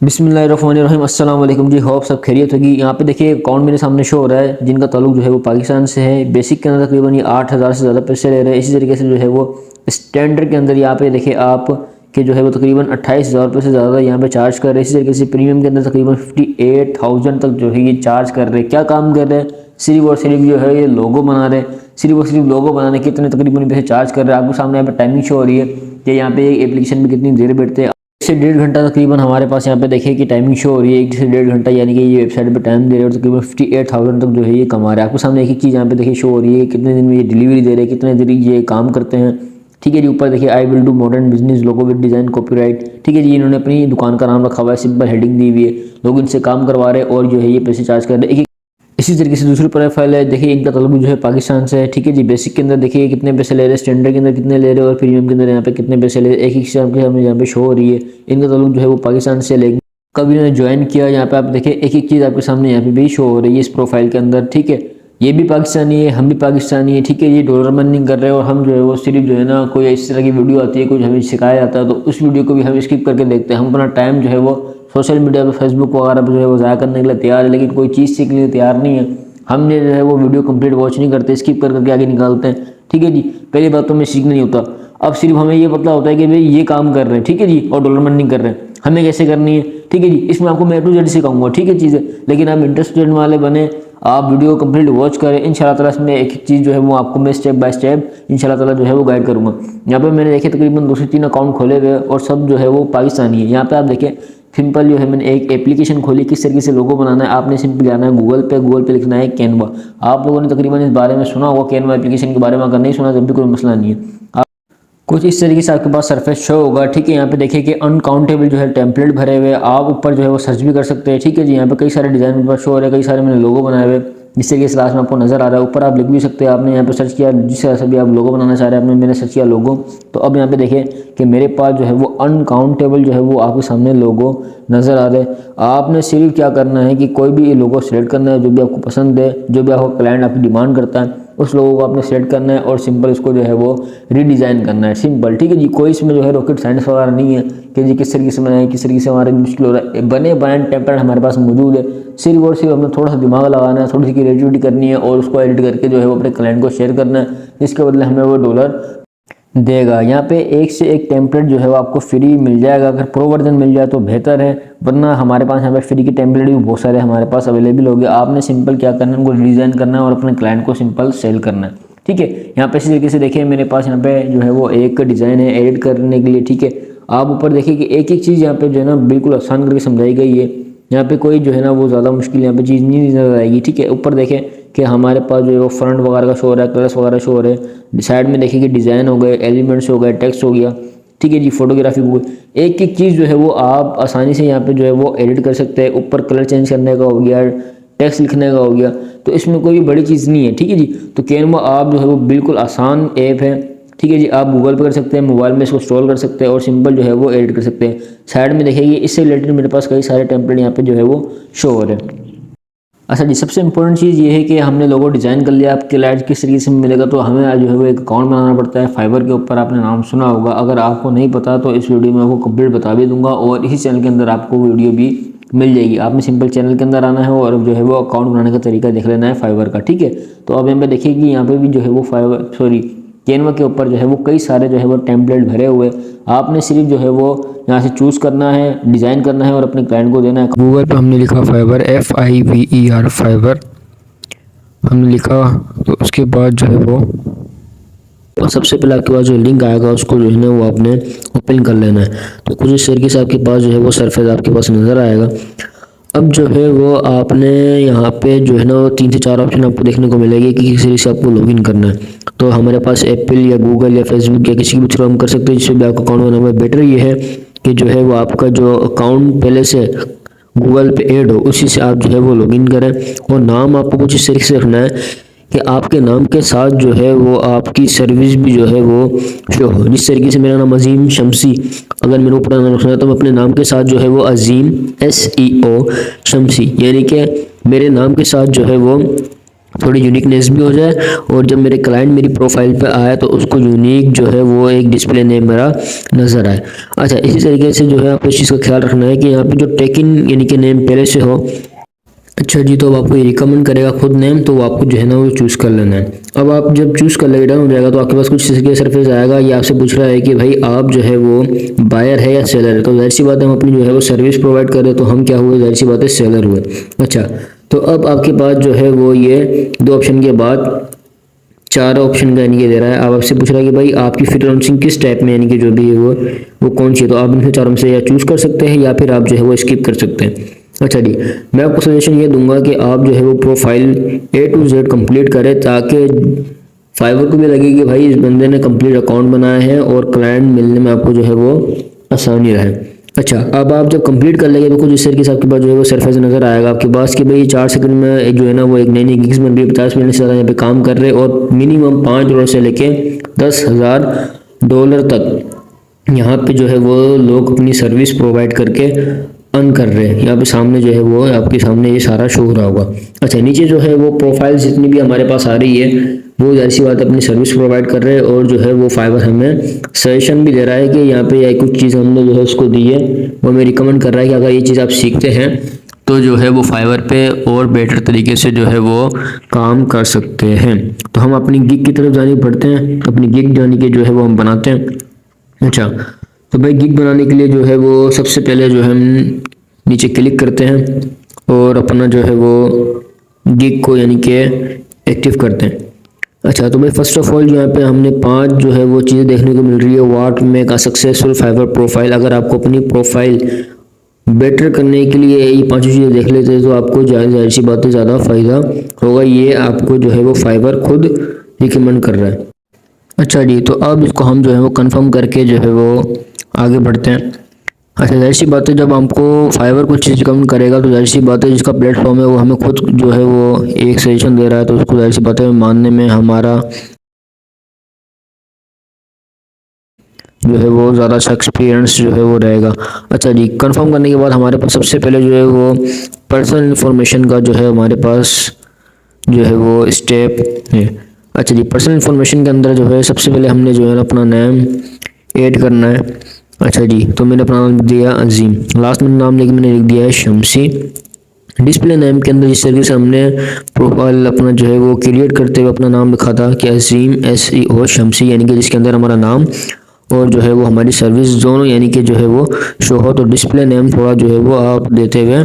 बिस्मिल्लाहिर्रहमानिर्रहीम अस्सलाम वालेकुम जी। होप सब खैरियत होगी। यहाँ पे देखिए अकाउंट मेरे सामने शो हो रहा है जिनका ताल्लुक जो है वो पाकिस्तान से है। बेसिक के अंदर तकरीबन ये 8,000 से ज़्यादा पैसे ले रहे हैं। इसी तरीके से जो है वो स्टैंडर्ड के अंदर यहाँ पे देखिए आप कि जो है वो तकरीबन 28,000 रुपये से ज़्यादा यहाँ पे चार्ज कर रहे हैं। इसी तरीके से प्रीमियम के अंदर तकरीबन 58,000 तक जो है ये चार्ज कर रहे हैं। क्या काम कर रहे हैं? सिर्फ और सिर्फ जो है ये लोगो बना रहे हैं। सिर्फ और सिर्फ लोगो बनाने के इतने तकरीबन पैसे चार्ज कर रहे हैं। आपको सामने यहाँ पे टाइमिंग शो हो रही है कि यहाँ पे एप्लीकेशन में कितनी देर बैठते हैं। 1 से 1.5 घंटा तकरीबन हमारे पास यहाँ पे देखिए कि टाइमिंग शो हो रही है। 1 से 1.5 घंटा यानी कि ये वेबसाइट पे टाइम दे रहे हैं और तकरीबन 58,000 तक जो है ये कमा रहे हैं। आपको सामने एक चीज़ यहाँ पे देखिए शो हो रही है कितने दिन में ये डिलीवरी दे रहे हैं, कितने दिन ये काम करते हैं। ठीक है जी। ऊपर देखिए I will do modern business logo with design copyright. ठीक है जी। इन्होंने अपनी दुकान का नाम रखा हुआ है, सिंपल हेडिंग दी हुई है। लोग इनसे काम करवा रहे हैं और जो है ये पैसे चार्ज कर रहे हैं। इसी तरीके से दूसरी प्रोफाइल है, देखिए इनका ताल्लुक जो है पाकिस्तान से है। ठीक है जी। बेसिक के अंदर देखिए कितने पैसे ले रहे हैं, स्टैंडर्ड के अंदर कितने ले रहे हैं और प्रीमियम के अंदर यहाँ पे कितने पैसे ले रहे हैं। एक ही हिसाब के हमें यहाँ पे शो हो रही है। इनका ताल्लुक जो है वो पाकिस्तान से, लेकिन कभी इन्होंने ज्वाइन किया। यहाँ पे आप देखिए एक एक चीज़ आपके सामने यहाँ पे भी शो हो रही है इस प्रोफाइल के अंदर। ठीक है। ये भी पाकिस्तानी है, हम भी पाकिस्तानी है। ठीक है। ये डॉलर अर्निंग कर रहे हैं और हम जो है वो सिर्फ जो है ना कोई इस तरह की वीडियो आती है, कुछ हमें सिखाया जाता है तो उस वीडियो को भी हम स्किप करके देखते हैं। हम अपना टाइम जो है वो सोशल मीडिया पर फेसबुक वगैरह पर जो है वो ज़ाया करने के लिए तैयार है, लेकिन कोई चीज़ सीखने के लिए तैयार नहीं है। हमने जो है वो वीडियो कंप्लीट वॉच नहीं करते, स्किप कर करके आगे निकालते हैं। ठीक है जी। पहली बात तो हमें सीखना नहीं होता। अब सिर्फ हमें ये पता होता है कि भाई ये काम कर रहे हैं। ठीक है जी। और डॉलर अर्निंग कर रहे हैं, हमें कैसे करनी है। ठीक है जी। इसमें आपको मैं A to Z सिखाऊंगा। ठीक है चीज़ें, लेकिन आप इंटरेस्टेड वाले बने, आप वीडियो कंप्लीट वॉच करें। इंशाल्लाह ताला इसमें एक एक चीज़ जो है वो आपको मैं स्टेप बाय स्टेप इंशाल्लाह ताला जो है वो गाइड करूँगा। यहाँ पे मैंने देखे तकरीबन 2 से 3 अकाउंट खोले हुए और सब जो है वो पाकिस्तानी है। यहाँ पे आप देखें सिंपल जो है मैंने एक एप्लीकेशन खोली, किस तरीके से लोगो बनाना है। आपने सिंपल जाना है गूगल पे लिखना है कैनवा। आप लोगों ने तकरीबन इस बारे में सुना होगा कैनवा एप्लीकेशन के बारे में, अगर नहीं सुना तब भी कोई मसला नहीं है। कुछ इस तरीके से आपके पास सरफेस शो होगा। ठीक है। यहाँ पे देखिए कि अनकाउंटेबल जो है टेम्पलेट भरे हुए, आप ऊपर जो है वो सर्च भी कर सकते हैं। ठीक है जी। यहाँ पे कई सारे डिज़ाइन ऊपर शो हो रहे हैं, कई सारे मैंने लोगो बनाए हुए जिस तरीके से लास्ट में आपको नजर आ रहा है। ऊपर आप लिख भी सकते हैं, आपने यहाँ पे सर्च किया जिस तरह से भी आप लोगो बनाना चाह रहे हैं, मैंने सर्च किया लोगो। तो अब यहाँ पे देखिए कि मेरे पास जो है वो अनकाउंटेबल जो है वो आपके सामने लोगो नज़र आ रहे हैं। आपने सिर्फ क्या करना है कि कोई भी लोगो सिलेक्ट करना है जो भी आपको पसंद है, जो भी आपको क्लाइंट आपकी डिमांड करता है, उस लोगों को आपने सेलेक्ट करना है और सिंपल इसको जो है वो रीडिज़ाइन करना है। सिंपल। ठीक है जी। कोई इसमें जो है रॉकेट साइंस वगैरह नहीं है कि जी किस तरीके से बनाए, किस तरीके से हमारे मुश्किल हो रहा है। बने बनाए टेम्पलेट हमारे पास मौजूद है। सिर्फ और सिर्फ हमें थोड़ा सा दिमाग लगाना है, थोड़ी सी क्रिएटिविटी करनी है और उसको एडिट करके जो है वो अपने क्लाइंट को शेयर करना है, जिसके बदले हमें वो डॉलर देगा। यहाँ पे एक से एक टेम्पलेट जो है वो आपको फ्री मिल जाएगा। अगर प्रो वर्जन मिल जाए तो बेहतर है, वरना हमारे पास यहाँ पे फ्री के टेम्पलेट भी बहुत सारे हमारे पास अवेलेबल हो गए। आपने सिंपल क्या करना है, उनको डिज़ाइन करना है और अपने क्लाइंट को सिंपल सेल करना है। ठीक है। यहाँ पे इसी तरीके से देखिए मेरे पास यहाँ पे जो है वो एक डिज़ाइन है एडिट करने के लिए। ठीक है। आप ऊपर देखिए कि एक एक चीज़ यहाँ पे जो है ना बिल्कुल आसान करके समझाई गई है। यहाँ पे कोई जो है ना वो ज़्यादा मुश्किल यहाँ पे चीज़ नहीं नजर आएगी। ठीक है। ऊपर देखें कि हमारे पास जो है वो फ्रंट वगैरह का शो हो रहा है, कलर्स वगैरह शो हो रहे हैं। साइड में देखिए कि डिज़ाइन हो गए, एलिमेंट्स हो गए, टेक्स्ट हो गया। ठीक है जी। फोटोग्राफी हो गई। एक एक चीज़ जो है वो आप आसानी से यहाँ पे जो है वो एडिट कर सकते हैं। ऊपर कलर चेंज करने का हो गया, टेक्स्ट लिखने का हो गया, तो इसमें कोई बड़ी चीज़ नहीं है। ठीक है जी। तो कैनवा आप जो है वो बिल्कुल आसान ऐप है। ठीक है जी। आप गूगल पे कर सकते हैं, मोबाइल में इसको इंस्टॉल कर सकते हैं और सिंपल जो है वो एडिट कर सकते हैं। साइड में देखिए इससे रिलेटेड मेरे पास कई सारे टेम्पलेट यहाँ पे जो है वो शो हो रहे हैं। अच्छा जी। सबसे इंपॉर्टेंट चीज़ ये है कि हमने लोगो डिज़ाइन कर लिया, आपके क्लाइंट किस तरीके से मिलेगा, तो हमें जो है वो एक अकाउंट बनाना पड़ता है फाइवर के ऊपर। आपने नाम सुना होगा, अगर आपको नहीं पता तो इस वीडियो में आपको कंप्लीट बता भी दूंगा और इसी चैनल के अंदर आपको वीडियो भी मिल जाएगी। आपने सिंपल चैनल के अंदर आना है और जो है वो अकाउंट बनाने का तरीका देख लेना है फाइवर का। ठीक है। तो अब यहाँ पे देखिए कि यहाँ पे भी जो है वो कैनवा के ऊपर जो है वो कई सारे जो है वो टेम्पलेट भरे हुए। आपने सिर्फ जो है वो यहाँ से चूज़ करना है, डिज़ाइन करना है और अपने क्लाइंट को देना है। गूगल पे हमने लिखा फाइवर FIVER फाइवर हमने लिखा, तो उसके बाद जो है वो और सबसे पहले आपके पास जो लिंक आएगा उसको जो है ना वो आपने ओपन कर लेना है। तो कुछ इस तरीके से आपके पास जो है वो सरफेस आपके पास नज़र आएगा। अब जो है वो आपने यहाँ पे जो है ना 3 से 4 ऑप्शन आपको देखने को मिलेगी कि किस तरीके से आपको लॉगिन करना है। तो हमारे पास एप्पल या गूगल या फेसबुक या किसी भी थ्रू हम कर सकते हैं जिससे भी आपका अकाउंट बनाना है। बेटर ये है कि जो है वो आपका जो अकाउंट पहले से गूगल पे ऐड हो उसी से आप जो है वो लॉगिन करें। और नाम आपको कुछ इस तरीके से रखना है कि आपके नाम के साथ जो है वो आपकी सर्विस भी जो है वो शो हो। जिस तरीके से मेरा नाम अजीम शमसी, अगर मेरे को पूरा नाम रखना है तो मैं अपने नाम के साथ जो है वो अजीम SEO शमसी, यानी कि मेरे नाम के साथ जो है वो थोड़ी यूनिकनेस भी हो जाए, और जब मेरे क्लाइंट मेरी प्रोफाइल पे आए तो उसको यूनिक जो है वो एक डिस्प्ले नेम मेरा नज़र आए। अच्छा, इसी तरीके से जो है आपको इस चीज़ का ख्याल रखना है कि यहाँ पे जो टेकिन यानी कि नेम पहले से हो। अच्छा जी, तो अब आपको ये रिकमेंड करेगा खुद नेम, तो आपको जो है ना वो चूज़ कर लेना है। अब आप जब चूज़ कर लेंगे, डन हो जाएगा, तो आपके पास कुछ इस सरफेस आएगा। ये आपसे पूछ रहा है कि भाई आप जो है वो बायर है या सेलर है। तो जाहिर सी बात है हम अपनी जो है वो सर्विस प्रोवाइड कर रहे हैं, तो हम क्या हुए, जाहिर सी बात है सेलर हुए। अच्छा, तो अब आपके पास जो है वो ये 2 ऑप्शन के बाद 4 ऑप्शन का यानी कि दे रहा है। अब आपसे पूछ रहा है कि भाई आपकी फ्रीलांसिंग किस टाइप में, यानी कि जो भी है वो कौन सी है। तो आप इनसे चारों में से या चूज़ कर सकते हैं या फिर आप जो है वो स्किप कर सकते हैं। अच्छा जी, मैं आपको सजेशन ये दूंगा कि आप जो है वो profile A to Z complete करें, ताकि फाइवर को भी लगे कि भाई इस बंदे ने कंप्लीट अकाउंट बनाया है और क्लाइंट मिलने में आपको जो है वो आसानी रहे। अच्छा, अब आप जब कंप्लीट कर लेंगे तो कुछ इस तरीके से आपके पास जो है वो सरफेस नज़र आएगा आपके पास कि भाई 4 सेकंड में एक जो है ना वो एक नई गिग्स बन रही है, 50 मिनट से ज़्यादा यहाँ पे काम कर रहे हैं और मिनिमम $5 से लेके $10,000 तक यहाँ पे जो है वो लोग अपनी सर्विस प्रोवाइड करके अर्न कर रहे हैं। यहाँ पे सामने जो है वो आपके सामने ये सारा शो हो रहा होगा। अच्छा, नीचे जो है वो प्रोफाइल जितनी भी हमारे पास आ रही है वो जाहिर सी बात अपनी सर्विस प्रोवाइड कर रहे हैं, और जो है वो फाइवर हमें सजेशन भी दे रहा है कि यहाँ पे ये कुछ चीज़ हमने जो है उसको दी है, वो हमें रिकमेंड कर रहा है कि अगर ये चीज़ आप सीखते हैं तो जो है वो फाइवर पे और बेटर तरीके से जो है वो काम कर सकते हैं। तो हम अपनी गिग की तरफ जाने पड़ते हैं, अपनी गिग जाने के जो है वो हम बनाते हैं। अच्छा, तो भाई गिग बनाने के लिए जो है वो सबसे पहले जो है हम नीचे क्लिक करते हैं और अपना जो है वो गिग को यानी कि एक्टिव करते हैं। अच्छा, तो भाई फर्स्ट ऑफ ऑल यहाँ पे हमने 5 जो है वो चीज़ें देखने को मिल रही है। What make a successful Fiverr profile. अगर आपको अपनी प्रोफाइल बेटर करने के लिए ये 5 चीज़ें देख लेते हैं तो आपको जाहिर सी बात है ज़्यादा फ़ायदा होगा। ये आपको जो है वो फाइवर खुद रिकमेंड कर रहा है। अच्छा जी, तो अब इसको हम जो है वो कंफर्म करके जो है वो आगे बढ़ते हैं। अच्छा, जाहिर सी बात है जब हमको फाइवर कुछ चीज़ रिकमेंड करेगा तो जाहिर सी बात है जिसका प्लेटफॉर्म है वो हमें खुद जो है वो एक सजेशन दे रहा है, तो उसको जाहिर सी बात है मानने में हमारा जो है वो ज़्यादा अच्छा एक्सपीरियंस जो है वो रहेगा। अच्छा जी, कंफर्म करने के बाद हमारे पास सबसे पहले जो है वो पर्सनल इन्फॉर्मेशन का जो है हमारे पास जो है वो स्टेप है। अच्छा जी, पर्सनल इन्फॉर्मेशन के अंदर जो है सबसे पहले हमने जो है अपना नेम ऐड करना है। अच्छा जी, तो मैंने अपना नाम लिख दिया अजीम, लास्ट में नाम लेके मैंने लिख दिया है शमसी। डिस्प्ले नेम के अंदर जिस तरीके से हमने प्रोफाइल अपना जो है वो क्रिएट करते हुए अपना नाम लिखा था कि अजीम SEO शमसी, यानी कि जिसके अंदर हमारा नाम और जो है वो हमारी सर्विस दोनों यानी कि जो है वो शो हो। तो डिस्प्ले नेम थोड़ा जो है वो आप देते हुए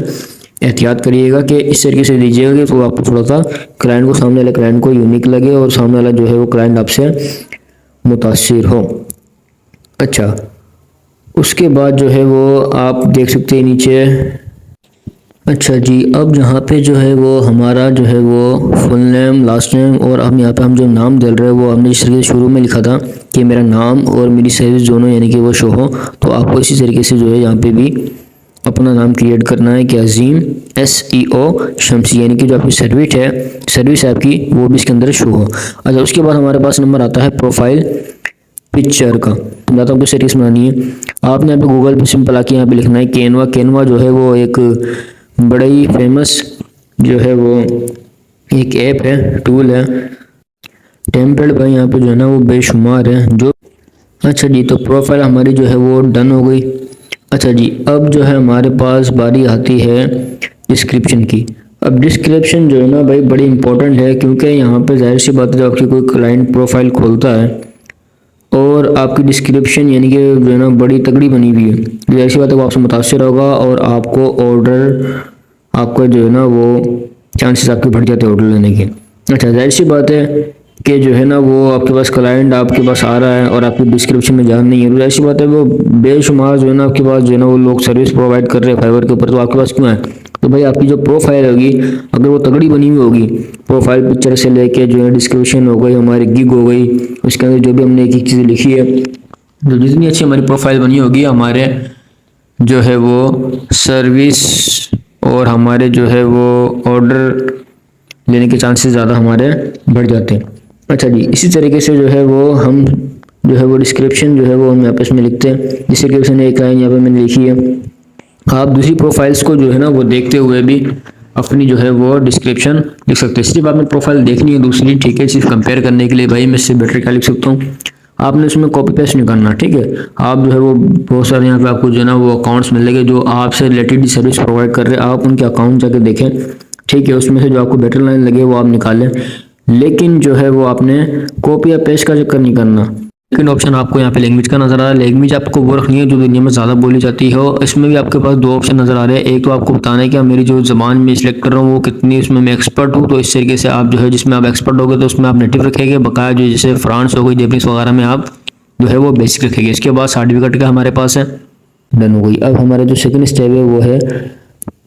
एहतियात करिएगा कि इस तरीके से दीजिएगा कि तो आपको थोड़ा सा क्लाइंट को, सामने वाले क्लाइंट को यूनिक लगे और सामने वाला जो है वो क्लाइंट आपसे मुतासिर हो। अच्छा, उसके बाद जो है वो आप देख सकते हैं नीचे। अच्छा जी, अब यहाँ पे जो है वो हमारा जो है वो फुल नेम, लास्ट नेम, और अब यहाँ पे हम जो नाम दे रहे हैं वो हमने जिस तरीके से शुरू में लिखा था कि मेरा नाम और मेरी सर्विस दोनों यानी कि वो शो हो, तो आपको इसी तरीके से जो है यहाँ पे भी अपना नाम क्रिएट करना है कि अजीम SEO शमसी, यानी कि जो आपकी सर्विस है आपकी वो भी इसके अंदर शो हो। अच्छा, उसके बाद हमारे पास नंबर आता है प्रोफाइल पिक्चर का। मैं तो आपको सीरीज बनानी है। आपने यहाँ पे गूगल पे सिंपल आके यहाँ पे लिखना है कैनवा जो है वो एक बड़ा ही फेमस जो है वो एक ऐप है, टूल है। टेम्पलेट भाई यहाँ पे जो है ना वो बेशुमार है जो। अच्छा जी, तो प्रोफाइल हमारी जो है वो डन हो गई। अच्छा जी, अब जो है हमारे पास बारी आती है डिस्क्रिप्शन की। अब डिस्क्रिप्शन जो है ना भाई बड़ी इंपॉर्टेंट है, क्योंकि यहाँ पे जाहिर सी बात है जब आपकी कोई क्लाइंट प्रोफाइल खोलता है और आपकी डिस्क्रिप्शन यानी कि जो है ना बड़ी तगड़ी बनी हुई है, तो ऐसी बात है वो आपसे मुतासिर होगा और आपको ऑर्डर, आपका जो है ना वो चांसेस आपके बढ़ जाते हैं ऑर्डर लेने के। अच्छा, जाहिर सी बात है कि जो है ना वो आपके पास क्लाइंट आपके पास आ रहा है और आपकी डिस्क्रिप्शन में जान नहीं है, तो ऐसी बात है वो बेशुमार जो है ना आपके पास जो है ना वो लोग सर्विस प्रोवाइड कर रहे हैं फाइवर के ऊपर, तो आपके पास क्यों है? तो भाई आपकी जो प्रोफाइल होगी अगर वो तगड़ी बनी हुई होगी, प्रोफाइल पिक्चर से लेके जो है डिस्क्रिप्शन हो गई, हमारी गिग हो गई, उसके अंदर जो भी हमने एक एक चीज़ लिखी है, तो जितनी अच्छी हमारी प्रोफाइल बनी होगी हमारे जो है वो सर्विस और हमारे जो है वो ऑर्डर लेने के चांसेस ज़्यादा हमारे बढ़ जाते हैं। अच्छा जी, इसी तरीके से जो है वो हम जो है वो डिस्क्रिप्शन जो है वो हम यहाँ पे इसमें लिखते हैं। जिस तरीके से एक लाइन यहाँ पे मैंने लिखी है, आप दूसरी प्रोफाइल्स को जो है ना वो देखते हुए भी अपनी जो है वो डिस्क्रिप्शन लिख सकते हैं। सिर्फ आपने प्रोफाइल देखनी है दूसरी, ठीक है, सिर्फ कंपेयर करने के लिए भाई मैं इससे बेटर क्या लिख सकता हूँ। आपने उसमें कॉपी पेस्ट नहीं करना, ठीक है। आप जो है वो बहुत सारे यहाँ पे आपको जो है ना वो अकाउंट्स मिलेंगे जो आपसे रिलेटेड सर्विस प्रोवाइड कर रहे हैं, आप उनके अकाउंट जाके देखें, ठीक है। उसमें से जो आपको बेटर लाइन लगे वो आप निकालें, लेकिन जो है वो आपने कॉपी या पेस्ट का चक्कर नहीं करना। सेकंड ऑप्शन आपको यहाँ पे लैंग्वेज का नजर आ रहा है। लैंग्वेज आपको वो रखनी है जो दुनिया में ज़्यादा बोली जाती है। इसमें भी आपके पास दो ऑप्शन नजर आ रहे हैं। एक तो आपको बताना है कि मेरी जो ज़बान में सिलेक्ट कर रहा हूँ वो कितनी उसमें मैं एक्सपर्ट हूँ, तो इस तरीके से आप जो है जिसमें आप एक्सपर्ट होगे तो उसमें आप नेटिव रखेंगे। बकाया जो जैसे फ्रांस हो गई, जैपनीज वगैरह में आप जो है वो बेसिक रखेंगे। इसके बाद सर्टिफिकेट का हमारे पास है, डन हो गई। अब हमारा जो सेकंड स्टेप है वो है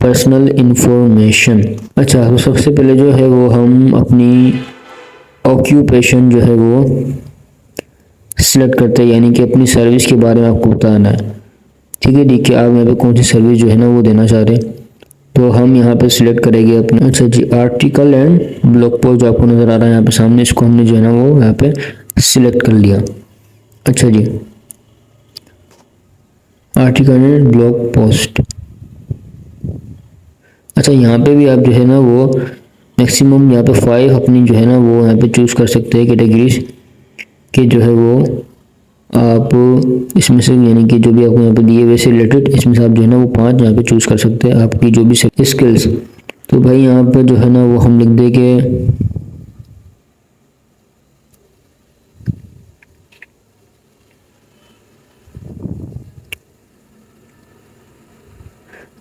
पर्सनल इंफॉर्मेशन। अच्छा, तो सबसे पहले जो है वो हम अपनी ऑक्यूपेशन जो है वो सिलेक्ट करते हैं, यानी कि अपनी सर्विस के बारे में आपको बताना है, ठीक है। देखिए आप यहाँ पे कौन सी सर्विस जो है ना वो देना चाह रहे हैं, तो हम यहाँ पे सिलेक्ट करेंगे अपने, अच्छा जी, आर्टिकल एंड ब्लॉग पोस्ट जो आपको नज़र आ रहा है यहाँ पे सामने, इसको हमने जो है ना वो यहाँ पे सिलेक्ट कर लिया। अच्छा जी, आर्टिकल एंड ब्लॉग पोस्ट। अच्छा, यहाँ पे भी आप जो है ना वो मैक्सिमम यहाँ पे 5 अपनी जो है ना वो यहाँ पे चूज़ कर सकते हैं कैटेगरीज कि जो है वो आप इसमें से, यानी कि जो भी आपको यहाँ पे दिए हुए से रिलेटेड, इसमें से आप जो है ना वो 5 यहाँ पे चूज़ कर सकते हैं आपकी जो भी स्किल्स। तो भाई यहाँ पे जो है ना वो हम लिख देंगे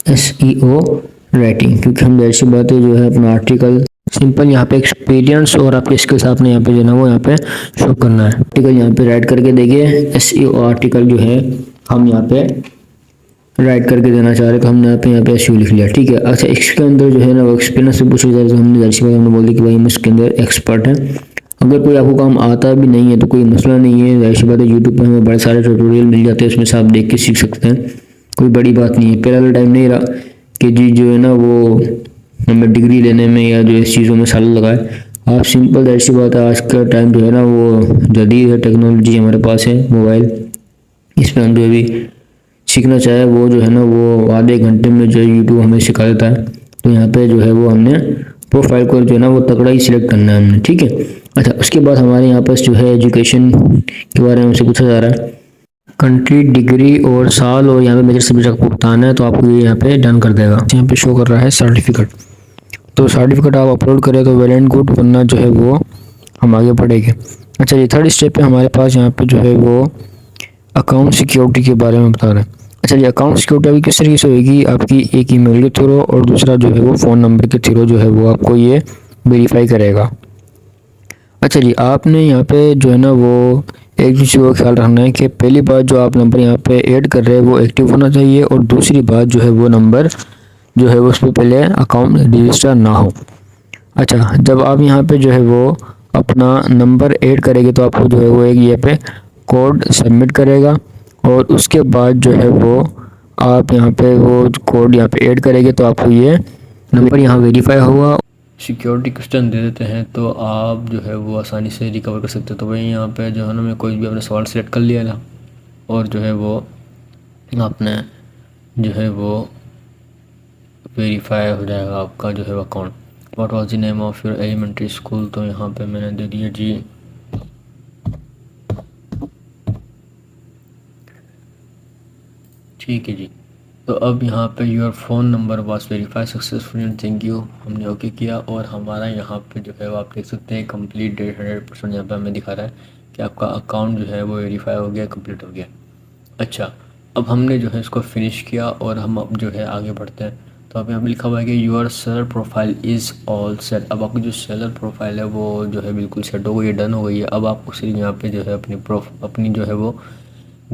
SEO राइटिंग, क्योंकि हम जाहिर सी बात है जो है अपना आर्टिकल सिंपल यहाँ पे एक्सपीरियंस और आपके स्किल्स आपने यहाँ पे जो है ना वो यहाँ पे शो करना है। आर्टिकल यहाँ पे राइट करके देखिए, SEO आर्टिकल जो है हम यहाँ पे राइट करके देना चाह रहे हैं, तो हमने यहाँ पे SEO लिख लिया, ठीक है। अच्छा, इसके अंदर जो है ना वो एक्सपीरियंस से पूछा जाए तो हमने जाहिर सी बात हमने बोल दी कि भाई हम इसके अंदर एक्सपर्ट हैं। अगर कोई आपको काम आता भी नहीं है तो कोई मसला नहीं है, जाहिर सी बात है यूट्यूब पर हमें बड़े सारे ट्यूटोरियल मिल जाते हैं, उसमें से आप देख के सीख सकते हैं, कोई बड़ी बात नहीं है। पहले वाला टाइम नहीं रहा कि जी जो है ना वो हमें डिग्री लेने में या जो इस चीज़ों में साल लगाए। आप सिंपल जाहिर सी बात है, आज का टाइम जो है ना वो जदीद है, टेक्नोलॉजी हमारे पास है, मोबाइल, इसमें हम जो भी सीखना चाहे वो जो है ना वो आधे घंटे में जो है यूट्यूब हमें सिखा देता है। तो यहाँ पे जो है वो हमने प्रोफाइल को जो है ना वो तगड़ा ही सिलेक्ट करना है हमने, ठीक है। अच्छा, उसके बाद हमारे यहाँ पास जो है एजुकेशन के बारे में हमसे पूछा जा रहा है, कंट्री, डिग्री और साल, और यहाँ पे मेजर सब्जेक्ट आपको बताना है, तो आपको ये यहाँ पे डन कर देगा। यहाँ पे शो कर रहा है सर्टिफिकेट, तो सर्टिफिकेट आप अपलोड करें तो वेल एंड गुड, वरना जो है वो हम आगे बढ़ेंगे। अच्छा, ये थर्ड स्टेप पे हमारे पास यहाँ पे जो है वो अकाउंट सिक्योरिटी के बारे में बता रहे हैं। अच्छा जी, अकाउंट सिक्योरिटी अभी किस तरीके से होगी, आपकी एक ईमेल के थ्रू और दूसरा जो है वो फ़ोन नंबर के थ्रू जो है वो आपको ये वेरीफाई करेगा। अच्छा जी, आपने यहाँ पे जो है ना वो एक चीज़ का ख्याल रखना है कि पहली बात जो आप नंबर यहाँ पे ऐड कर रहे हैं वो एक्टिव होना चाहिए, और दूसरी बात जो है वो नंबर जो है वो उस पर पहले अकाउंट रजिस्टर ना हो। अच्छा, जब आप यहाँ पे जो है वो अपना नंबर ऐड करेंगे तो आपको जो है वो एक ये पे कोड सबमिट करेगा, और उसके बाद जो है वो आप यहाँ पे वो कोड यहाँ पे ऐड करेंगे तो आपको ये नंबर यहाँ वेरीफाई होगा। सिक्योरिटी क्वेश्चन दे देते हैं तो आप जो है वो आसानी से रिकवर कर सकते हो। तो भाई यहाँ पे जो है ना मैं कोई भी अपना सवाल सेलेक्ट कर लिया ना, और जो है वो आपने जो है वो वेरीफाई हो जाएगा आपका जो है account. What was the name of your elementary school, तो यहाँ पे मैंने दे दिया जी ठीक है जी। तो अब यहाँ पे your phone number was verify successful and thank you, हमने ओके किया, और हमारा यहाँ पे जो है वो आप देख सकते हैं कंप्लीट 100% यहाँ पे हमें दिखा रहा है कि आपका अकाउंट जो है वो वेरीफाई हो गया, कंप्लीट हो गया। अच्छा, अब हमने जो है इसको फिनिश किया और हम अब जो है आगे बढ़ते हैं। तो अब यहाँ पे लिखा हुआ है कि your seller profile is all set. अब आपकी जो सेलर प्रोफाइल है वो जो है बिल्कुल सेट हो गई है, डन हो गई है। अब आपको सिर्फ यहाँ पे जो है अपनी जो है वो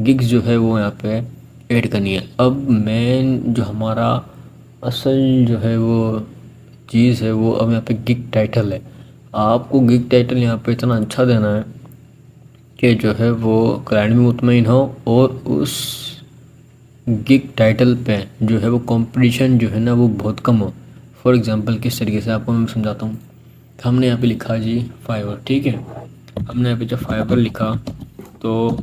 गिग्स जो है वो यहाँ पे ऐड करनी है। अब मेन जो हमारा असल जो है वो चीज़ है वो अब यहाँ पे गिग टाइटल है। आपको गिग टाइटल यहाँ पे इतना अच्छा देना है कि जो है वो क्लाइंट भी मुतमईन हो, और उस गिग टाइटल पे जो है वो कंपटीशन जो है ना वो बहुत कम हो। फॉर एग्जांपल किस तरीके से आपको मैं समझाता हूँ। हमने यहाँ पे लिखा जी फाइवर, ठीक है। हमने यहाँ पे जब फाइवर लिखा तो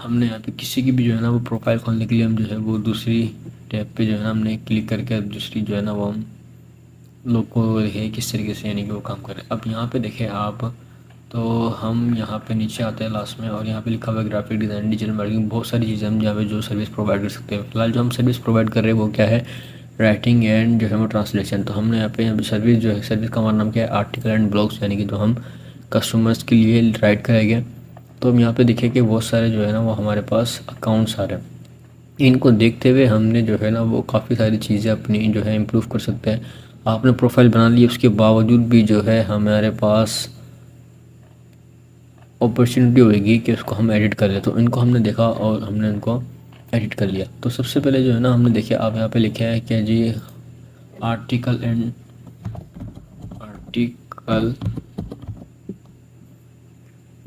हमने यहाँ पे किसी की भी जो है ना वो प्रोफाइल खोलने के लिए हम जो है वो दूसरी टैब पे जो है ना हमने क्लिक करके दूसरी जो है ना वो हम लोग को देखिए किस तरीके से यानी कि वो काम कर रहे हैं। अब यहाँ पे देखिए आप, तो हम यहाँ पे नीचे आते हैं लास्ट में, और यहाँ पे लिखा हुआ है ग्राफिक डिज़ाइन, डिजिटल मार्केटिंग, बहुत सारी चीज़ें हम यहाँ पे जो सर्विस प्रोवाइड कर सकते हैं। फिलहाल जो हम सर्विस प्रोवाइड कर रहे हैं वो क्या है, राइटिंग एंड जो है वो ट्रांसलेशन। तो हमने यहाँ पे सर्विस जो है, सर्विस का हमारा नाम क्या है, आर्टिकल एंड ब्लॉग्स, यानी कि जो हम कस्टमर्स के लिए राइट करेंगे। तो हम यहाँ पे देखिए कि बहुत सारे जो है ना वो हमारे पास अकाउंट्स आ रहे हैं। इनको देखते हुए हमने जो है ना वो काफ़ी सारी चीज़ें अपनी जो है इम्प्रूव कर सकते हैं। आपने प्रोफाइल बना ली, उसके बावजूद भी जो है हमारे पास अपॉर्चुनिटी होगी कि उसको हम एडिट कर लें। तो इनको हमने देखा और हमने इनको एडिट कर लिया। तो सबसे पहले जो है ना हमने देखिए, आप यहाँ पे लिखा है कि जी आर्टिकल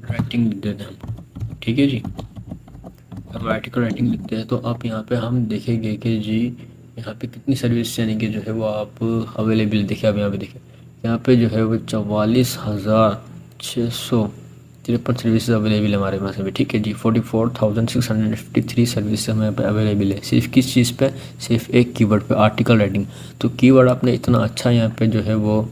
राइटिंग लिख देते हैं हम, ठीक है जी। अब आर्टिकल राइटिंग लिखते हैं तो आप यहाँ पे हम देखेंगे कि जी यहाँ पे कितनी सर्विस यानी कि जो है वो आप अवेलेबल। देखिए अब यहाँ पे देखिए, यहाँ पे जो है वो 44,653 सर्विसेज अवेलेबल है हमारे पास अभी, ठीक है जी। 44,653 सर्विस हमारे पे अवेलेबल है। सिर्फ किस चीज़ पे, सिर्फ एक कीवर्ड पे, आर्टिकल राइटिंग। तो कीवर्ड आपने इतना अच्छा यहाँ पे जो है वो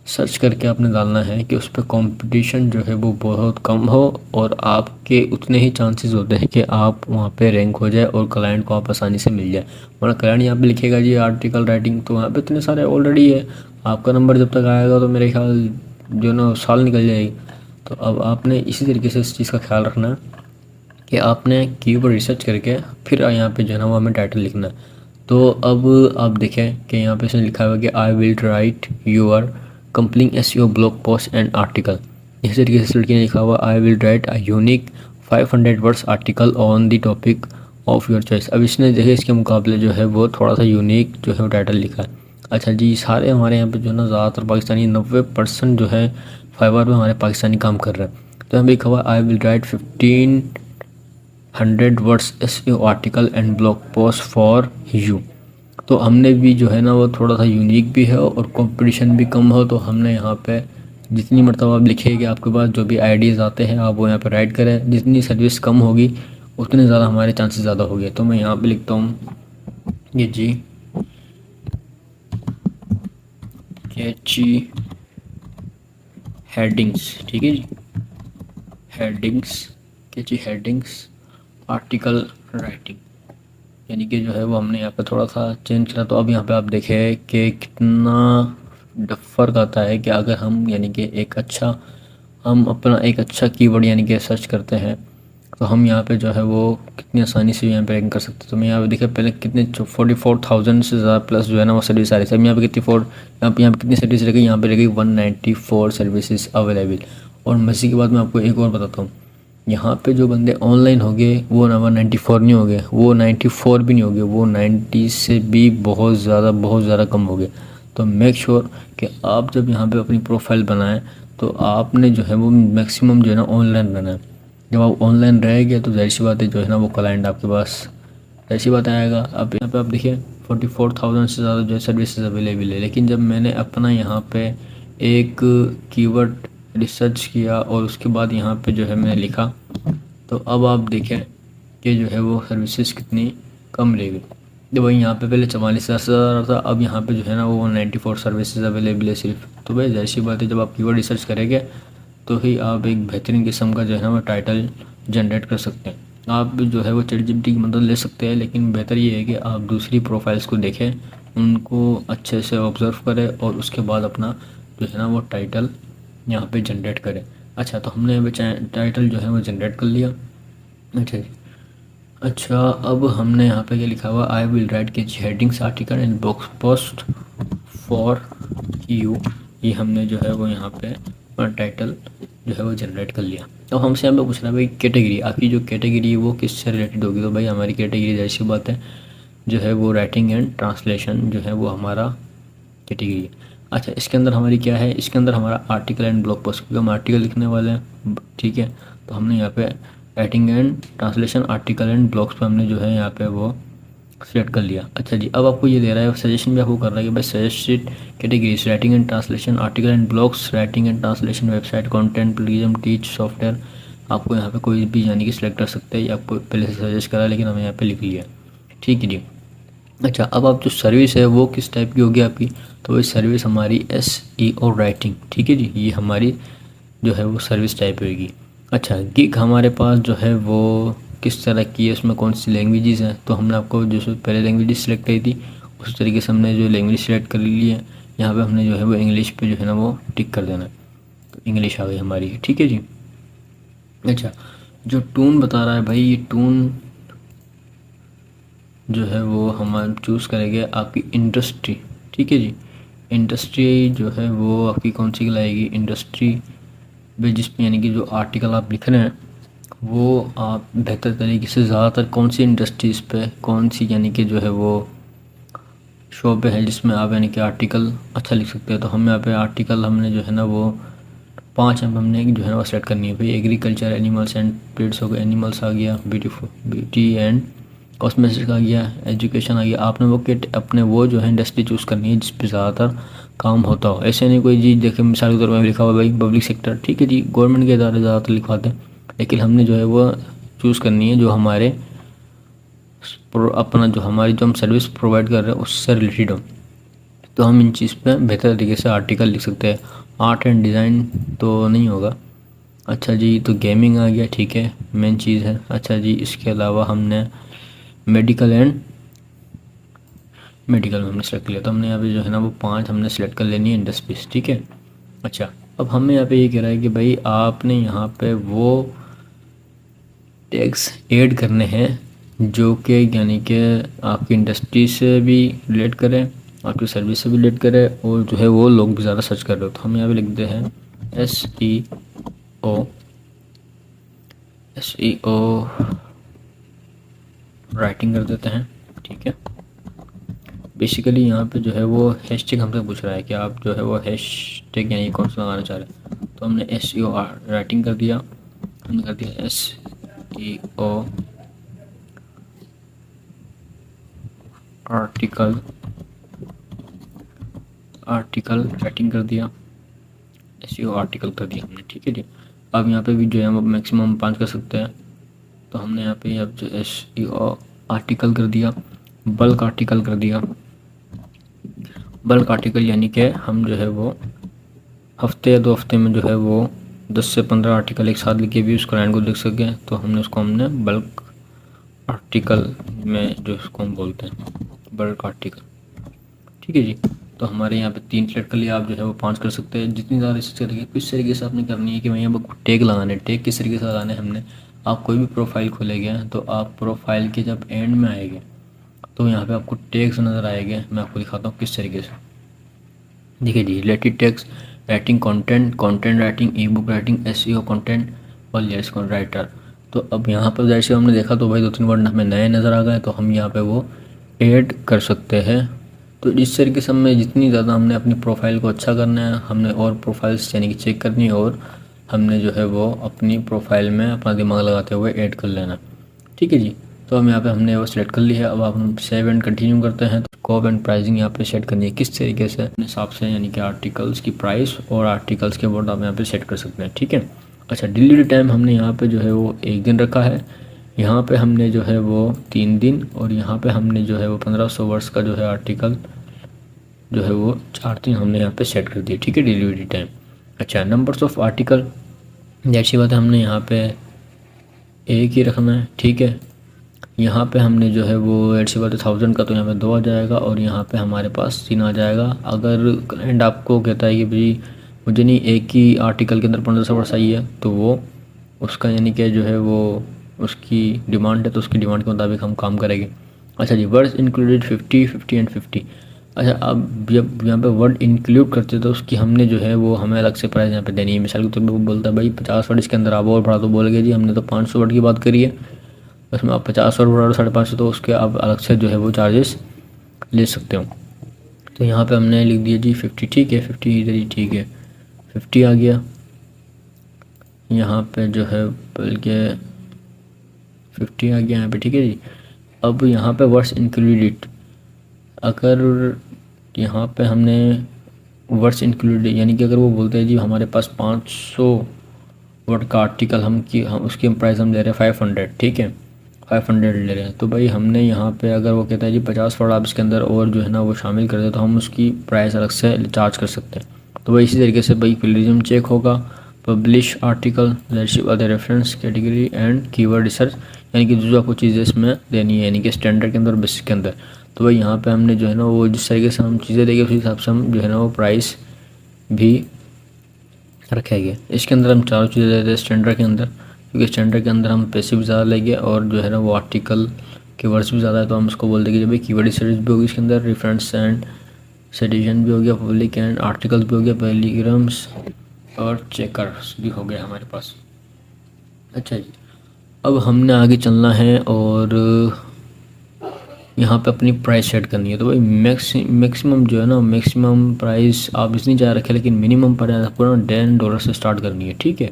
सर्च करके आपने डालना है कि उस पर कंपटीशन जो है वो बहुत कम हो, और आपके उतने ही चांसेस होते हैं कि आप वहाँ पे रैंक हो जाए और क्लाइंट को आप आसानी से मिल जाए। वरना क्लाइंट यहाँ पे लिखेगा जी आर्टिकल राइटिंग, तो वहाँ पे इतने सारे ऑलरेडी है, आपका नंबर जब तक आएगा तो मेरे ख्याल जो ना साल निकल जाएगी। तो अब आपने इसी तरीके से इस चीज़ का ख्याल रखना है कि आपने कीवर्ड रिसर्च करके फिर यहाँ पे जो है ना वो हमें टाइटल लिखना है। तो अब आप देखें कि यहाँ पे इसने लिखा हुआ है कि I will write your complete SEO blog post and article. इसी तरीके से लड़की ने लिखा हुआ I will write a unique 500 words article on the topic of your choice. अब इसने देखिए इसके मुकाबले जो है वो थोड़ा सा यूनिक जो है वो टाइटल लिखा है। अच्छा जी, सारे हमारे यहाँ पे जो है ना ज़्यादातर पाकिस्तानी 90% जो है फाइवर में हमारे पाकिस्तानी काम कर रहे हैं। तो यहाँ पे लिखा हुआ I will right 1500 words SEO article and blog post for you. तो हमने भी जो है ना वो थोड़ा सा यूनिक भी है और कंपटीशन भी कम हो। तो हमने यहाँ पे जितनी मरतबा आप लिखिए कि आपके पास जो भी आइडियाज़ आते हैं आप वो यहाँ पे राइट करें। जितनी सर्विस कम होगी उतने ज़्यादा हमारे चांसेस ज़्यादा होंगे। तो मैं यहाँ पे लिखता हूँ ये जी कैची हेडिंग्स, ठीक है जी, हेडिंग्स, कैची हेडिंग्स आर्टिकल राइटिंग, यानी कि जो है वो हमने यहाँ पे थोड़ा सा चेंज करा। तो अब यहाँ पे आप देखें कि कितना फ़र्क आता है कि अगर हम यानी कि हम अपना एक अच्छा कीवर्ड यानी कि सर्च करते हैं तो हम यहाँ पे जो है वो कितनी आसानी से यहाँ पे रैंक कर सकते हैं। तो मैं यहाँ पे देखिए पहले कितने 44,000 से ज़्यादा प्लस जो है ना वो सर्विस आ रही थी। अब यहाँ पे कितनी यहाँ पे कितनी सर्विस रहेगी, यहाँ पे रहेगी 194 सर्विसेज अवेलेबल। और मज़े की बात मैं आपको एक और बताता हूँ, यहाँ पे जो बंदे ऑनलाइन हो गए वो नंबर 94 नहीं हो गए, वो 94 भी नहीं हो गए, वो 90 से भी बहुत ज़्यादा कम हो गए। तो मेक श्योर कि आप जब यहाँ पे अपनी प्रोफाइल बनाएं तो आपने जो है वो मैक्सिमम जो है ना ऑनलाइन रहना है। जब आप ऑनलाइन रहेंगे तो ज़ाहिर सी बात है जो है ना वो क्लाइंट आपके पास ऐसी बात आएगा। अब यहाँ पे आप देखिए 44,000 से ज़्यादा जो है सर्विसेज अवेलेबल है। लेकिन जब मैंने अपना यहाँ पे एक कीवर्ड रिसर्च किया और उसके बाद यहाँ पे जो है मैंने लिखा, तो अब आप देखें कि जो है वो सर्विसेज कितनी कम रह गई। तो वही यहाँ पे पहले 44,000 था, अब यहाँ पे जो है ना वो 194 सर्विसेज अवेलेबल है सिर्फ। तो भाई ज़ाहिर सी बात है जब आप कीवर्ड रिसर्च करेंगे तो ही आप एक बेहतरीन किस्म का जो है ना वो टाइटल जनरेट कर सकते हैं। आप जो है वो ChatGPT की मदद ले सकते हैं, लेकिन बेहतर ये है कि आप दूसरी प्रोफाइल्स को देखें, उनको अच्छे से ऑब्ज़र्व करें और उसके बाद अपना जो है ना वो टाइटल यहाँ पे जनरेट करें। अच्छा, तो हमने यहाँ पे टाइटल जो है वो जनरेट कर लिया। अच्छा जी, अच्छा अब हमने यहाँ पे क्या लिखा हुआ, आई विल राइट के headings article and box post for you. ये हमने जो है वो यहाँ पे टाइटल जो है वो जनरेट कर लिया। तो हमसे यहाँ पे पूछ रहा है भाई कैटेगरी, आपकी जो कैटेगरी है वो किससे रिलेटेड होगी। तो भाई हमारी कैटेगरी जैसी बात है जो है वो राइटिंग एंड ट्रांसलेशन जो है वो हमारा कैटेगरी है। अच्छा, इसके अंदर हमारी क्या है, इसके अंदर हमारा आर्टिकल एंड ब्लॉग पोस्ट, क्योंकि हम आर्टिकल लिखने वाले हैं, ठीक है। तो हमने यहाँ पे writing and translation article and blogs पे हमने जो है यहाँ पे वो सिलेक्ट कर लिया। अच्छा जी, अब आपको ये दे रहा है सजेशन भी आपको कर रहा है कि भाई suggested categories writing and translation article and blogs, writing and translation, website content, plagiarism, teach, software. आपको यहाँ पे कोई भी यानी कि सिलेक्ट कर सकते हैं, ये आपको पहले से सजेस्ट करा लेकिन हमें यहाँ पे लिख लिया, ठीक है जी। अच्छा, अब आप जो सर्विस है वो किस टाइप की होगी आपकी, तो वही सर्विस हमारी SEO राइटिंग, ठीक है जी, ये हमारी जो है वो सर्विस टाइप होगी। अच्छा, गिग हमारे पास जो है वो किस तरह की है, उसमें कौन सी लैंग्वेजेस हैं, तो हमने आपको जो पहले लैंग्वेज सेलेक्ट करी थी उस तरीके से हमने जो लैंग्वेज सेलेक्ट कर ली है। यहाँ पे हमने जो है वो इंग्लिश पे जो है ना वो टिक कर देना है, तो इंग्लिश आ गई हमारी, ठीक है जी। अच्छा, जो टून बता रहा है भाई, ये टून जो है वो हम चूज़ करेंगे आपकी इंडस्ट्री, ठीक है जी। इंडस्ट्री जो है वो आपकी कौन सी कहलाएगी, इंडस्ट्री जिस पे यानी कि जो आर्टिकल आप लिख रहे हैं वो आप बेहतर तरीके से ज़्यादातर कौन सी इंडस्ट्रीज़ पे कौन सी यानी कि जो है वो शो पे है जिसमें आप यानी कि आर्टिकल अच्छा लिख सकते हैं। तो हम यहाँ पे आर्टिकल हमने जो है ना वो 5 हमने जो है ना वो सेलेक्ट करनी है भाई। एग्रीकल्चर, एनिमल्स एंड पेट्स हो गए, एनिमल्स आ गया, ब्यूटी एंड कॉस्मेटिक्स आ गया, एजुकेशन आ गया। आपने वो किट अपने वो जो है इंडस्ट्री चूज़ करनी है जिस पे ज़्यादातर काम होता हो। ऐसे नहीं कोई चीज़ देखे मिसाल के तौर पर लिखा हुआ भाई पब्लिक सेक्टर, ठीक है जी, गवर्नमेंट के इदारे ज़्यादातर लिखवाते हैं, लेकिन हमने जो है वो चूज़ करनी है जो हमारे अपना जो हमारी जो हम सर्विस प्रोवाइड कर रहे हैं उससे रिलेटेड हो। तो हम इन चीज़ पे बेहतर तरीके से आर्टिकल लिख सकते हैं। आर्ट एंड डिज़ाइन तो नहीं होगा। अच्छा जी, तो गेमिंग आ गया, ठीक है, मेन चीज़ है। अच्छा जी, इसके अलावा हमने मेडिकल में हमने सेलेक्ट किया, तो हमने यहाँ पे जो है ना वो 5 हमने सेलेक्ट कर लेनी है इंडस्ट्रीज, ठीक है। अच्छा, अब हमें यहाँ पे ये कह रहा है कि भाई आपने यहाँ पे वो टैग्स ऐड करने हैं जो कि यानी कि आपकी इंडस्ट्री से भी रिलेट करें, आपकी सर्विस से भी रिलेट करें, और जो है वो लोग भी ज़्यादा सर्च कर रहे हो। तो हम यहाँ पे लिखते हैं SEO राइटिंग कर देते हैं, ठीक है। बेसिकली यहाँ पे जो है वो हैशटैग हमसे पूछ रहा है कि आप जो है वो हैशटैग यानी कौन सा लगाना चाह रहे हैं। तो हमने SEO राइटिंग कर दिया, हमने कर दिया SEO आर्टिकल राइटिंग कर दिया, SEO आर्टिकल कर दिया हमने, ठीक है जी। अब यहाँ पे भी जो है हम मैक्सिमम 5 कर सकते हैं। तो हमने यहाँ पे अब जो SEO आर्टिकल कर दिया, बल्क आर्टिकल कर दिया। बल्क आर्टिकल यानी कि हम जो है वो हफ्ते या 2 हफ्ते में जो है वो 10 से 15 आर्टिकल एक साथ लिखे भी उस क्लाइंट को देख सकें, तो हमने उसको हमने बल्क आर्टिकल में जो उसको हम बोलते हैं बल्क आर्टिकल, ठीक है जी। तो हमारे यहाँ पे 3 सेलेक्ट कर लिया, आप जो है वो 5 कर सकते हैं। जितनी ज़्यादा इस तरीके किस तरीके से आपने करनी है कि मैं यहाँ पर टैग लगाने, टैग किस तरीके से लगाने हमने, आप कोई भी प्रोफाइल खोलेंगे तो आप प्रोफाइल के जब एंड में आएंगे तो यहाँ पे आपको टैग्स नज़र आएंगे। मैं आपको दिखाता हूँ किस तरीके से। देखिए जी, related tags, writing content, content writing, ebook writing, SEO content और लेट्स राइटर। तो अब यहाँ पर जैसे हमने देखा तो भाई 2-3 वर्ड हमें नए नज़र आ गए, तो हम यहाँ पे वो ऐड कर सकते हैं। तो इस तरीके से हमें जितनी ज़्यादा हमने अपनी प्रोफाइल को अच्छा करना है, हमने और प्रोफाइल्स यानी कि चेक करनी है, और हमने जो है वो अपनी प्रोफाइल में अपना दिमाग लगाते हुए ऐड कर लेना, ठीक है जी। तो हम यहाँ पे हमने वो सिलेक्ट कर ली है। अब आप हम सेव एंड कंटिन्यू करते हैं। तो स्कोप एंड प्राइसिंग यहाँ पे सेट करनी है किस तरीके से अपने हिसाब से, यानी कि आर्टिकल्स की प्राइस और आर्टिकल्स के वर्ड आप यहाँ पे सेट कर सकते हैं, ठीक है। अच्छा, डिलीवरी टाइम हमने यहाँ पे जो है वो 1 दिन रखा है, यहाँ पे हमने जो है वो 3 दिन, और यहाँ पे हमने जो है वो 1500 वर्ड्स का जो है आर्टिकल जो है वो 4 दिन हमने यहाँ पे सेट कर दिया, ठीक है, डिलीवरी टाइम। अच्छा, नंबर्स ऑफ आर्टिकल, जैसी बात है हमने यहाँ पे 1 ही रखना है, ठीक है। यहाँ पे हमने जो है वो ऐसी बात है 1000 का, तो यहाँ पे 2 आ जाएगा, और यहाँ पे हमारे पास 3 आ जाएगा। अगर क्लाइंट आपको कहता है कि भाई मुझे नहीं एक ही आर्टिकल के अंदर 1500 वर्ड्स चाहिए, तो वो उसका यानी कि जो है वो उसकी डिमांड है, तो उसकी डिमांड के मुताबिक हम काम करेंगे। अच्छा जी, वर्ड्स इंक्लूडेड 50, 50 एंड 50। अच्छा, अब जब यहाँ पे वर्ड इंक्लूड करते तो उसकी हमने जो है वो हमें अलग से प्राइस यहाँ पे देनी है। मिसाल के तौर पर वो बोलता है भाई 50 वर्ड इसके अंदर आप और बढ़ा, तो बोल गए जी हमने तो 500 वर्ड की बात करी है, उसमें आप 50 और बढ़ा 550, तो उसके आप अलग से जो है वो चार्जेस ले सकते हो। तो यहाँ पे हमने लिख दिया जी 50, ठीक है, 50 इधर ही, ठीक है, 50 आ गया यहाँ पे जो है, बल्कि 50 आ गया यहाँ पे, ठीक है जी। अब यहाँ पे वर्ड्स इंक्लूडेड, अगर यहाँ पे हमने वर्ड्स इंक्लूडेड यानी कि अगर वो बोलते हैं जी हमारे पास 500 वर्ड का आर्टिकल हम उसकी प्राइस हम दे रहे हैं 500, ठीक है, 500 ले रहे हैं। तो भाई हमने यहाँ पे अगर वो कहता है जी 50 वर्ड आप इसके अंदर और जो है ना वो शामिल कर दे तो हम उसकी प्राइस अलग से चार्ज कर सकते हैं। तो भाई इसी तरीके से भाई प्लेजरिज्म चेक होगा, publish article, leadership other reference category and keyword research, यानी कि जो आपको चीज़ें इसमें देनी है, यानी कि स्टैंडर्ड के अंदर बेसिक के अंदर। तो भाई यहाँ पे हमने जो है ना वो जिस तरीके से हम चीज़ें देंगे उसी हिसाब से हम जो है ना वो प्राइस भी रखेंगे। इसके अंदर हम चारों चीज़ें देते हैं स्टैंडर्ड के अंदर, क्योंकि स्टैंडर्ड के अंदर हम पैसे भी ज़्यादा लेंगे और जो है ना वो आर्टिकल के वर्ड्स भी ज़्यादा है, तो हम उसको बोल देंगे जब भाई कीवर्ड रिसर्च भी होगी इसके अंदर, रेफरेंस एंड सिटीजन भी हो गया, पब्लिक एंड आर्टिकल्स भी हो गया, पैराग्राफ्स और चेकर्स भी हो गया हमारे पास। अच्छा जी, अब हमने आगे चलना है और यहाँ पे अपनी प्राइस सेट करनी है। तो भाई मैक्सिमम जो है ना मैक्सिमम प्राइस आप इतनी ज़्यादा रखें, लेकिन मिनिमम प्राइस आपको ना $10 से स्टार्ट करनी है, ठीक है।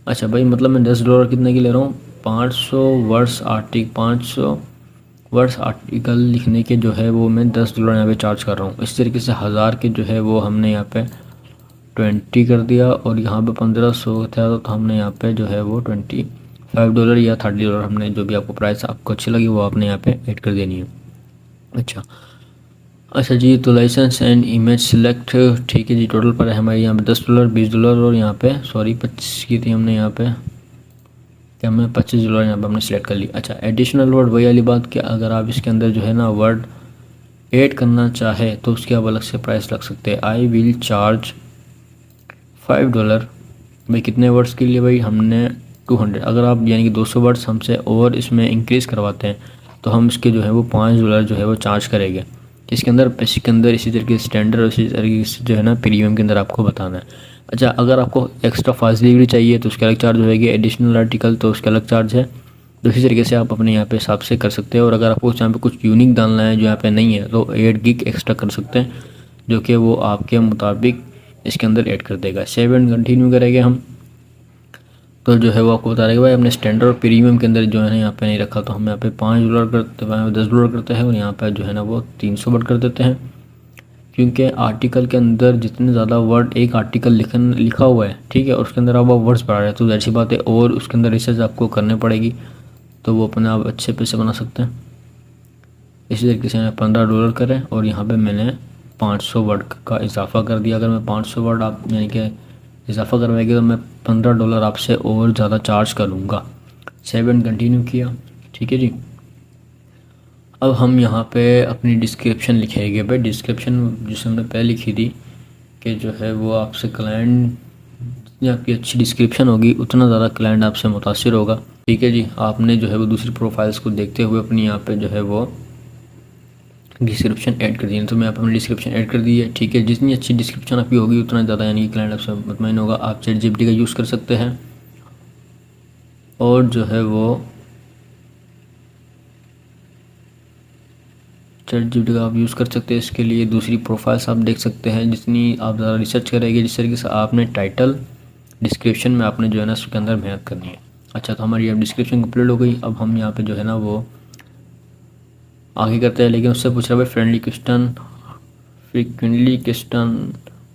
अच्छा भाई मतलब मैं $10 कितने की ले रहा हूँ, 500 वर्ड्स आर्टिकल लिखने के जो है वो मैं $10 यहाँ पे चार्ज कर रहा हूँ। इस तरीके से 1000 के जो है वो हमने यहाँ पे 20 कर दिया, और यहाँ पे 1500 था तो हमने यहाँ पे जो है वो $25 या $30 हमने जो भी आपको प्राइस आपको अच्छी लगी वो आपने यहाँ पे ऐड कर देनी है। अच्छा जी, तो लाइसेंस एंड इमेज सिलेक्ट, ठीक है जी। टोटल पर है हमारे यहाँ पे $10, $20 और यहाँ पे 25 की थी हमने यहाँ पे, क्या मैं $25 यहाँ पे हमने सेलेक्ट कर ली। अच्छा, एडिशनल वर्ड वही वाली बात कि अगर आप इसके अंदर जो है ना वर्ड ऐड करना चाहे तो उसके आप अलग से प्राइस लग सकते हैं। I will charge $5। भाई कितने वर्ड्स के लिए, भाई हमने 200, अगर आप यानी कि 200 वर्ड्स हमसे और इसमें इंक्रीज़ करवाते हैं तो हम इसके जो है वो $5 जो है वो चार्ज करेंगे। इसके अंदर बेसिक के अंदर इसी तरीके से स्टैंडर्ड और इसी तरीके से जो है ना प्रीमियम के अंदर आपको बताना है। अच्छा, अगर आपको एक्स्ट्रा फास्ट डिलीवरी चाहिए तो उसके अलग चार्ज होएगी, एडिशनल आर्टिकल तो उसका अलग चार्ज है। तो इसी तरीके से आप अपने यहाँ पे हिसाब से कर सकते हैं। और अगर आपको यहाँ पे कुछ यूनिक डालना है जो यहाँ पे नहीं है तो 8 GB एक्स्ट्रा कर सकते हैं, जो कि वो आपके मुताबिक इसके अंदर ऐड कर देगा। सेव एंड कंटिन्यू करेंगे हम तो जो है वो आपको बता देगा भाई अपने स्टैंडर्ड और प्रीमियम के अंदर जो है ना यहाँ पे नहीं रखा, तो हम यहाँ पे $5 करते हैं, $10 करते हैं और यहाँ पे जो है ना वो 300 वर्ड कर देते हैं। क्योंकि आर्टिकल के अंदर जितने ज़्यादा वर्ड एक आर्टिकल लिखा हुआ है, ठीक है, और उसके अंदर आप वर्ड्स बढ़ा रहे हैं तो जाहिर सी बात है और उसके अंदर रिसर्च आपको करनी पड़ेगी, तो वो अपने आप अच्छे पैसे बना सकते हैं। इसी तरीके से मैंने $15 करें और यहाँ पे मैंने 500 वर्ड का इजाफा कर दिया। अगर मैं 500 वर्ड आप यानी कि इजाफा करवाएगी तो मैं $15 आपसे और ज़्यादा चार्ज करूँगा। सेव एंड कंटिन्यू किया, ठीक है जी। अब हम यहाँ पे अपनी डिस्क्रिप्शन लिखेंगे। भाई डिस्क्रिप्शन जिसे हमने पहले लिखी थी कि जो है वो आपसे क्लाइंट, जितनी आपकी अच्छी डिस्क्रिप्शन होगी उतना ज़्यादा क्लाइंट आपसे मुतासिर होगा, ठीक है जी। आपने जो है वो दूसरी प्रोफाइल्स को देखते हुए अपनी यहाँ पे जो है वो डिस्क्रिप्शन ऐड कर दी है। तो मैं आप अपनी डिस्क्रिप्शन ऐड कर दी है, ठीक है। जितनी अच्छी डिस्क्रिप्शन आपकी होगी उतना ज़्यादा यानी कि क्लाइंट आपसे मुतमईन होगा। आप ChatGPT का यूज़ कर सकते हैं और जो है वो ChatGPT का आप यूज़ कर सकते हैं। इसके लिए दूसरी प्रोफाइल्स आप देख सकते हैं, जितनी आप ज़्यादा रिसर्च करेंगे जिस तरीके से आपने टाइटल डिस्क्रिप्शन में आपने जो है ना उसके अंदर मेहनत करनी है। अच्छा, तो हमारी अब डिस्क्रिप्शन कंप्लीट हो गई। अब हम यहाँ पे जो है ना वो आगे करते हैं, लेकिन उससे पूछ रहा है भाई फ्रेंडली क्वेश्चन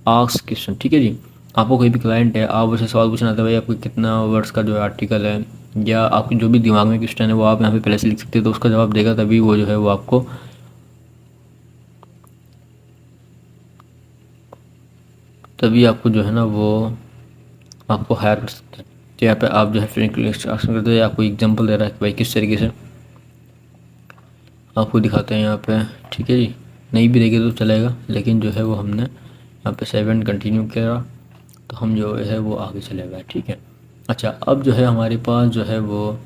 आस्क क्वेश्चन, ठीक है जी। आपको कोई भी क्लाइंट है, आप उसे सवाल पूछना आता है भाई आपको कितना वर्ड्स का जो है आर्टिकल है, या आपको जो भी दिमाग में क्वेश्चन है वो आप यहाँ पे पहले से लिख सकते हैं, तो उसका जवाब देगा तभी वो जो है वो आपको जो है ना वो आपको हायर कर सकते हैं। तो यहाँ पे आप जो है फ्रेंडली क्वेश्चन करते हैं, आपको एग्जांपल दे रहा है कि भाई किस तरीके से आपको दिखाते हैं यहाँ पे, ठीक है जी। नहीं भी देखे तो चलेगा, लेकिन जो है वो हमने यहाँ पे सेव एंड कंटिन्यू किया तो हम जो है वो आगे चले गए, ठीक है। अच्छा, अब जो है हमारे पास जो है वो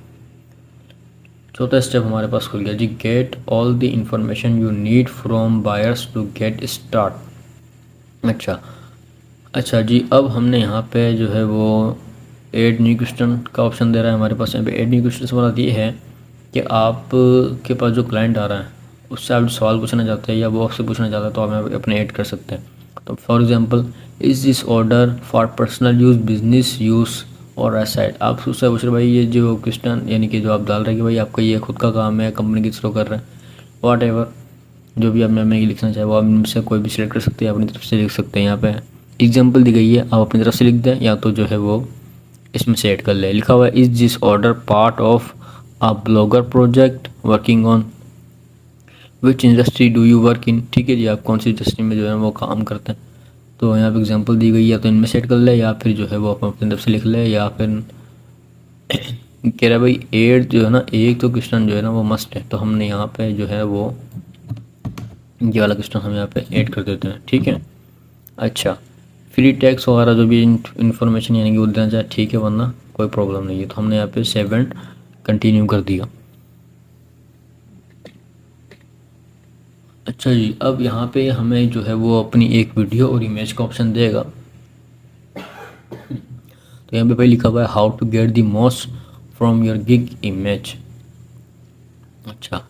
चौथा स्टेप हमारे पास खुल गया जी। Get all the information you need from buyers to get start. अच्छा जी, अब हमने यहाँ पे जो है वो ऐड न्यू क्वेश्चन का ऑप्शन दे रहा है हमारे पास। यहाँ पे ऐड न्यू क्वेश्चन वाला ये है कि आप के पास जो क्लाइंट आ रहा है उससे आप सवाल पूछना चाहते हैं या वो आपसे पूछना चाहता है तो आप अपने ऐड कर सकते हैं। तो for example, is this order for personal use, business use और एसाइड। आप उससे पूछ रहे भाई ये जो क्वेश्चन यानी कि जो आप डाल रहे हैं कि भाई आपका ये खुद का काम है, कंपनी की थ्रू कर रहे हैं, वॉट एवर जो भी आप में लिखना चाहे वो आप इनसे कोई भी सिलेक्ट कर सकते हैं, अपनी तरफ से लिख सकते हैं। यहाँ पे एग्जाम्पल दी गई है, आप अपनी तरफ से लिख दें या तो जो है वो इसमें से ऐड कर ले। लिखा हुआ है is this order part of a blogger project working on which industry do you work in. ठीक है जी, आप कौन सी इंडस्ट्री में जो है वो काम करते हैं। तो यहाँ पे एग्जांपल दी गई है, तो इनमें सेट कर ले या फिर जो है वो अपनी तरफ से लिख ले, या फिर कह रहा भाई एड जो है ना, एक तो क्वेश्चन जो है ना वो मस्ट है, तो हमने यहाँ पे जो है वो ये वाला क्वेश्चन हम यहाँ पे ऐड कर देते हैं। ठीक है, अच्छा फ्री टैक्स वगैरह जो भी इंफॉर्मेशन यानी कि वो देना चाहे ठीक है, वरना कोई प्रॉब्लम नहीं है। तो हमने यहाँ पे सेव एंड कंटिन्यू कर दिया। अच्छा जी, अब यहाँ पे हमें जो है वो अपनी एक वीडियो और इमेज का ऑप्शन देगा। तो यहाँ पे भाई लिखा हुआ है how to get the most from your gig image. अच्छा,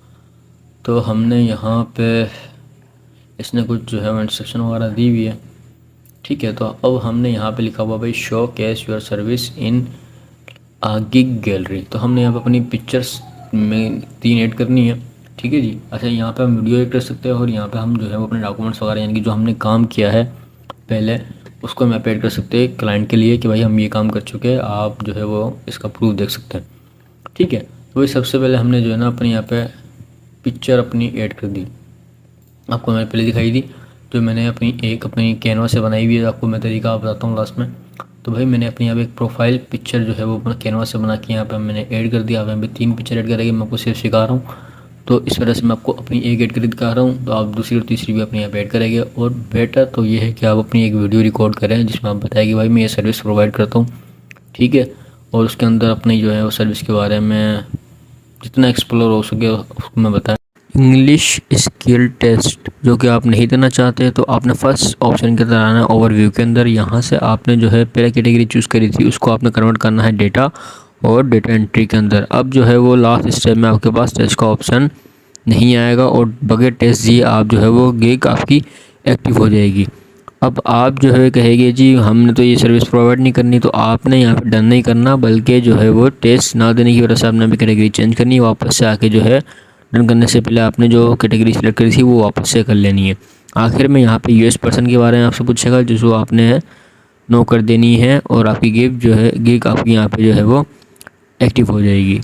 तो हमने यहाँ पे इसने कुछ जो है वो इंस्ट्रक्शन वगैरह दी हुई है। ठीक है, तो अब हमने यहाँ पे लिखा हुआ भाई showcase your service in a gig gallery. तो हमने यहाँ पे अपनी पिक्चर्स में 3 ऐड करनी है। ठीक है जी, अच्छा यहाँ पे हम वीडियो ऐड कर सकते हैं, और यहाँ पे हम जो है वो अपने डॉक्यूमेंट्स वगैरह यानी कि जो हमने काम किया है पहले उसको हम यहाँ पे ऐड कर सकते हैं क्लाइंट के लिए कि भाई हम ये काम कर चुके हैं, आप जो है वो इसका प्रूफ देख सकते हैं। ठीक है, तो वही सबसे पहले हमने जो है ना अपने यहाँ पे पिक्चर अपनी ऐड कर दी, आपको मैंने पहले दिखाई दी, जो मैंने अपनी कैनवा से बनाई हुई है। आपको मैं तरीका बताता हूँ लास्ट में। तो भाई मैंने अपनी यहाँ पे एक प्रोफाइल पिक्चर जो है वो अपना कैनवा से बना के यहाँ पे मैंने ऐड कर दिया। यहाँ पे 3 पिक्चर ऐड करेंगे, मैं आपको सिर्फ सिखा रहा हूँ, तो इस वजह से मैं आपको अपनी एक ऐड कर दिखा रहा हूँ, तो आप दूसरी और तीसरी भी अपनी यहाँ पे ऐड करेंगे। और बेटर तो ये है कि आप अपनी एक वीडियो रिकॉर्ड करें जिसमें आप बताएं कि भाई मैं ये सर्विस प्रोवाइड करता हूँ। ठीक है, और उसके अंदर अपनी जो है वो सर्विस के बारे में जितना एक्सप्लोर हो सके उसको मैं बताएं। इंग्लिश स्किल टेस्ट जो कि आप नहीं देना चाहते, तो आपने फर्स्ट ऑप्शन की तरह आना है ओवरव्यू के अंदर। यहाँ से आपने जो है पहले कैटेगरी चूज़ करी थी उसको आपने कन्वर्ट करना है डेटा और डेटा एंट्री के अंदर। अब जो है वो लास्ट स्टेप में आपके पास टेस्ट का ऑप्शन नहीं आएगा, और बगैर टेस्ट दिए आप जो है वो गिग आपकी एक्टिव हो जाएगी। अब आप जो है कहेंगे जी हमने तो ये सर्विस प्रोवाइड नहीं करनी, तो आपने यहाँ पे डन नहीं करना, बल्कि जो है वो टेस्ट ना देने की वजह से आपने अभी कैटेगरी चेंज करनी है। वापस से आके जो है डन करने से पहले आपने जो कैटेगरी सेलेक्ट करी थी वो वापस से कर लेनी है। आखिर में यहाँ पे यूएस पर्सन के बारे में आपसे पूछेगा, जिसको आपने नो कर देनी है, और आपकी गिग जो है आपकी यहाँ पे जो है वो एक्टिव हो जाएगी।